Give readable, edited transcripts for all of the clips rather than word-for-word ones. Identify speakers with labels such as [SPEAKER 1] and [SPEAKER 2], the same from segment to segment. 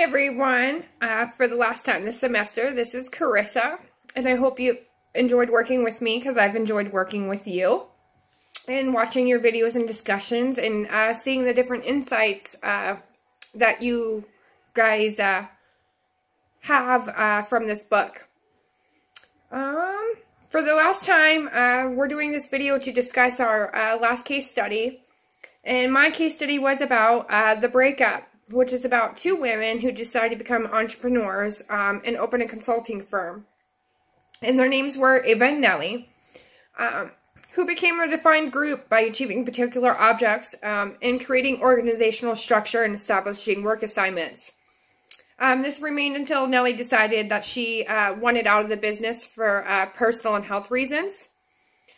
[SPEAKER 1] everyone. For the last time this semester, this is Carissa, and I hope you enjoyed working with me because I've enjoyed working with you and watching your videos and discussions and seeing the different insights that you guys have from this book. For the last time, we're doing this video to discuss our last case study, and my case study was about the breakup, which is about two women who decided to become entrepreneurs and open a consulting firm. And their names were Ava and Nellie, who became a defined group by achieving particular objects and creating organizational structure and establishing work assignments. This remained until Nellie decided that she wanted out of the business for personal and health reasons.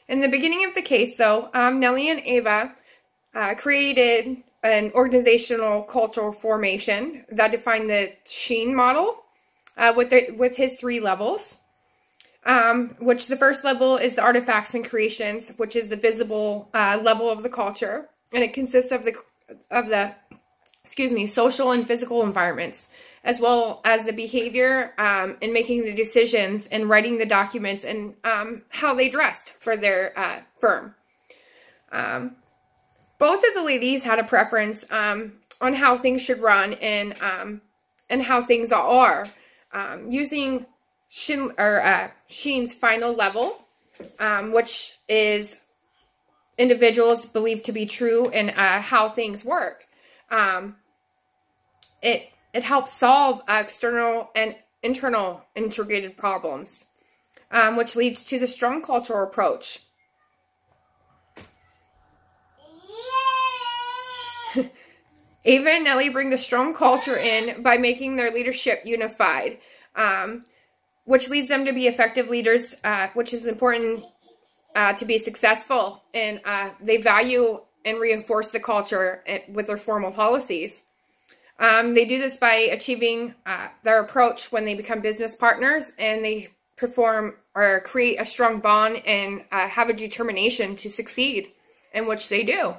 [SPEAKER 1] In the beginning of the case, though, Nellie and Ava created an organizational cultural formation that defined the Sheen model with his 3 levels, which the first level is the artifacts and creations, which is the visible level of the culture, and it consists of the social and physical environments, as well as the behavior in making the decisions and writing the documents and how they dressed for their firm. Both of the ladies had a preference on how things should run and how things are, using Sheen's final level, which is individuals believed to be true and how things work. It helps solve external and internal integrated problems, which leads to the strong cultural approach. Ava and Nellie bring the strong culture in by making their leadership unified, which leads them to be effective leaders, which is important to be successful. And they value and reinforce the culture with their formal policies. They do this by achieving their approach when they become business partners, and they perform or create a strong bond and have a determination to succeed, in which they do.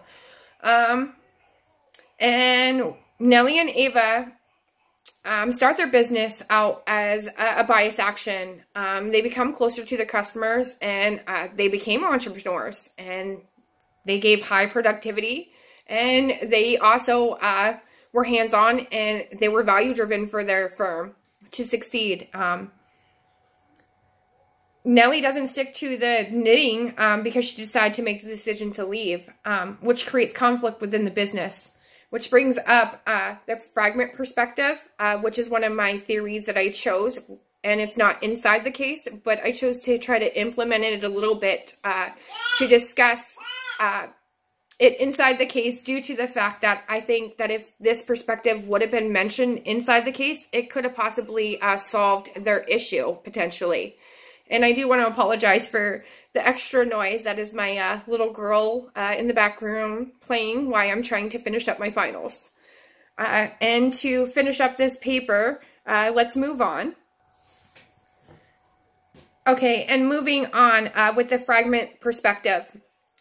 [SPEAKER 1] And Nellie and Ava start their business out as a bias action. They become closer to their customers, and they became entrepreneurs, and they gave high productivity, and they also were hands-on, and they were value-driven for their firm to succeed. Nellie doesn't stick to the knitting because she decided to make the decision to leave, which creates conflict within the business. Which brings up the fragment perspective, which is one of my theories that I chose. And it's not inside the case, but I chose to try to implement it a little bit to discuss it inside the case, due to the fact that I think that if this perspective would have been mentioned inside the case, it could have possibly solved their issue, potentially. And I do want to apologize for the extra noise. That is my little girl in the back room playing while I'm trying to finish up my finals. And to finish up this paper, let's move on. Okay, and moving on with the fragment perspective,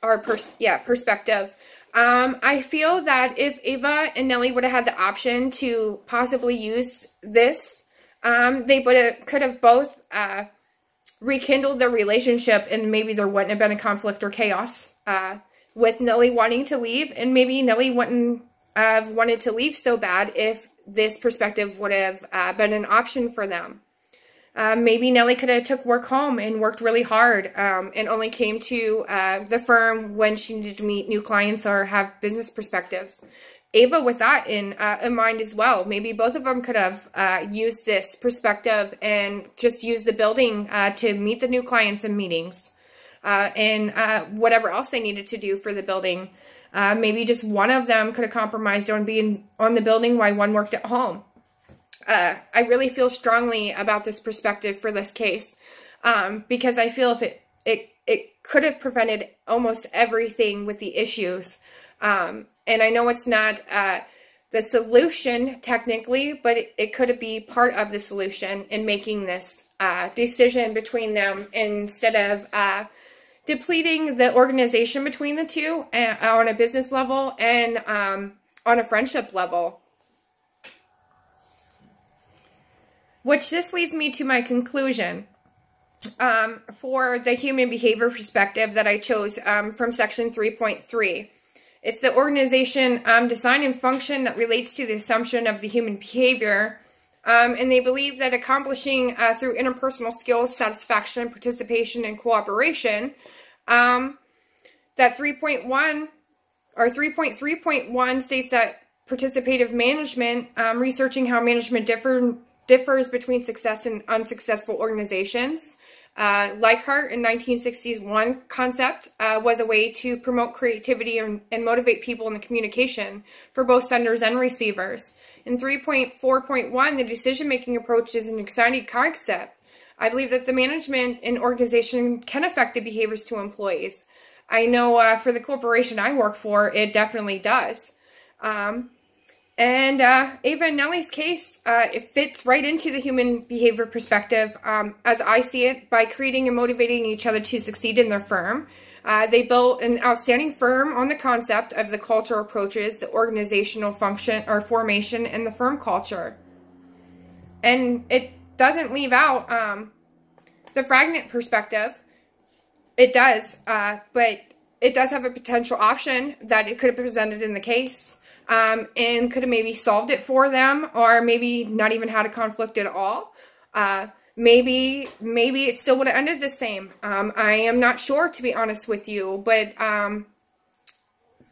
[SPEAKER 1] or perspective. I feel that if Ava and Nellie would have had the option to possibly use this, they could have both rekindled their relationship, and maybe there wouldn't have been a conflict or chaos with Nellie wanting to leave, and maybe Nellie wouldn't have wanted to leave so bad if this perspective would have been an option for them. Maybe Nellie could have took work home and worked really hard and only came to the firm when she needed to meet new clients or have business perspectives. Ava with that in mind as well. Maybe both of them could have used this perspective and just used the building to meet the new clients and meetings and whatever else they needed to do for the building. Maybe just one of them could have compromised on being on the building while one worked at home. I really feel strongly about this perspective for this case because I feel if it could have prevented almost everything with the issues. And I know it's not the solution technically, but it could be part of the solution in making this decision between them, instead of depleting the organization between the two on a business level and on a friendship level. Which this leads me to my conclusion for the human behavior perspective that I chose from section 3.3. It's the organization design and function that relates to the assumption of the human behavior. And they believe that accomplishing through interpersonal skills, satisfaction, participation, and cooperation, that 3.1 or 3.3.1 states that participative management, researching how management differs between success and unsuccessful organizations. Leichhardt in 1960's one concept was a way to promote creativity and motivate people in the communication for both senders and receivers. In 3.4.1, the decision-making approach is an exciting concept. I believe that the management and organization can affect the behaviors to employees. I know for the corporation I work for, it definitely does. And Ava and Nellie's case, it fits right into the human behavior perspective, as I see it, by creating and motivating each other to succeed in their firm. They built an outstanding firm on the concept of the cultural approaches, the organizational function or formation, and the firm culture. And it doesn't leave out the fragment perspective. It does, but it does have a potential option that it could have presented in the case. And could have maybe solved it for them, or maybe not even had a conflict at all. Maybe it still would have ended the same. I am not sure, to be honest with you, but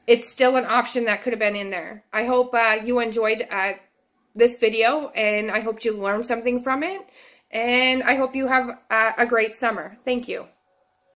[SPEAKER 1] it's still an option that could have been in there. I hope you enjoyed this video, and I hope you learned something from it, and I hope you have a great summer. Thank you.